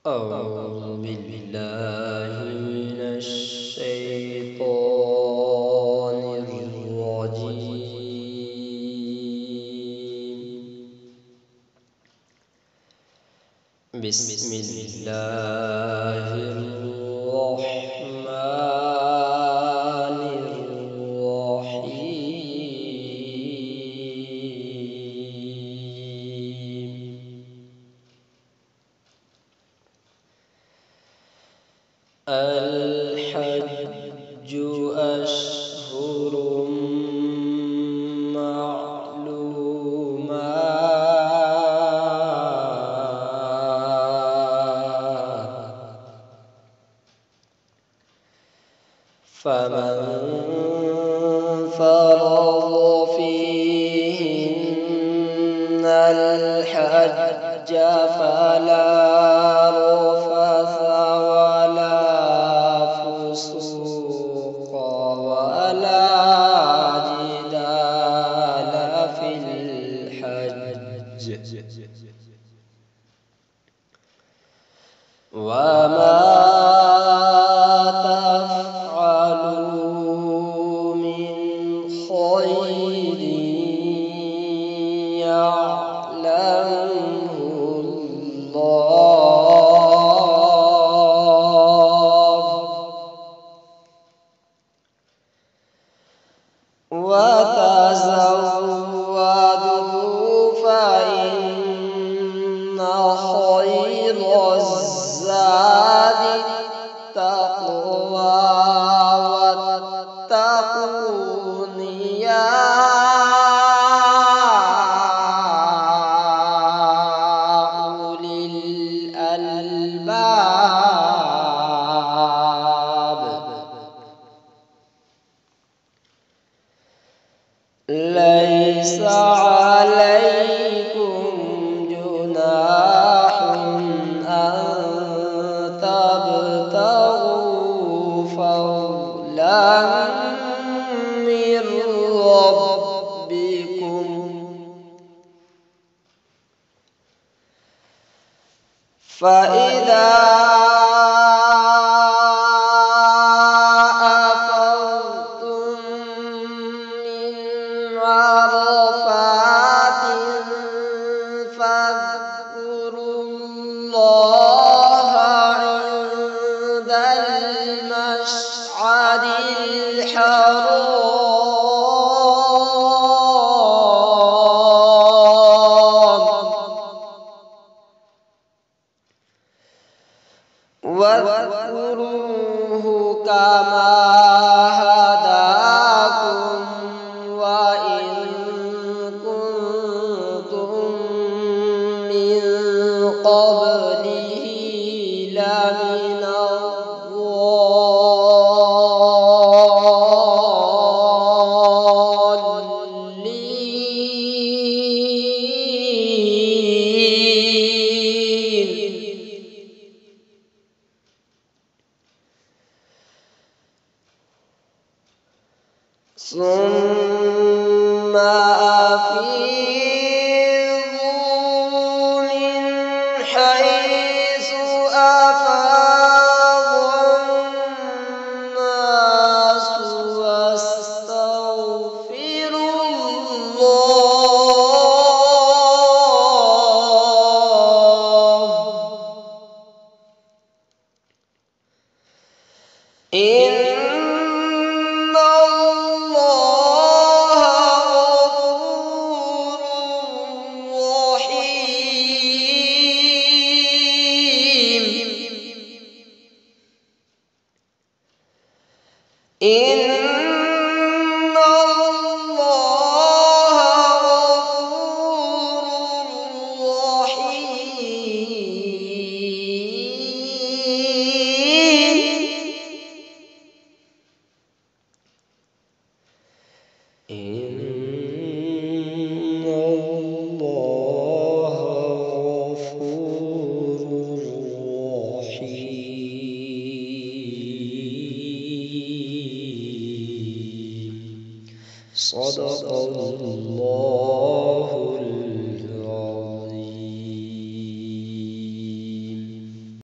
أعوذ بالله من الشيطان الرجيم. بسم الله الرحمن الرحيم. الحج أشهر معلومات، فمن فرض فيهن الحج فلا رفث ولا فسوق ولا جدال في الحج، وما تفعلوا من خير يعلمه الله، وتزودوا فإن خير الزاد التقوى، واتقون يا أولي الألباب. ليس عليكم جناح أن تبتغوا فضلا من ربكم، فإذا أفضتم من عرفات فاذكروا الله عند المشعر الحرام، واذكروه كما هداكم وإن كنتم من قبله لمن الضالين. ثم أفيضوا من حيث أفاض الناس واستغفروا الله، إن الله غفور رحيم. إن الله غفور رحيم. إن الله غفور رحيم. صدق الله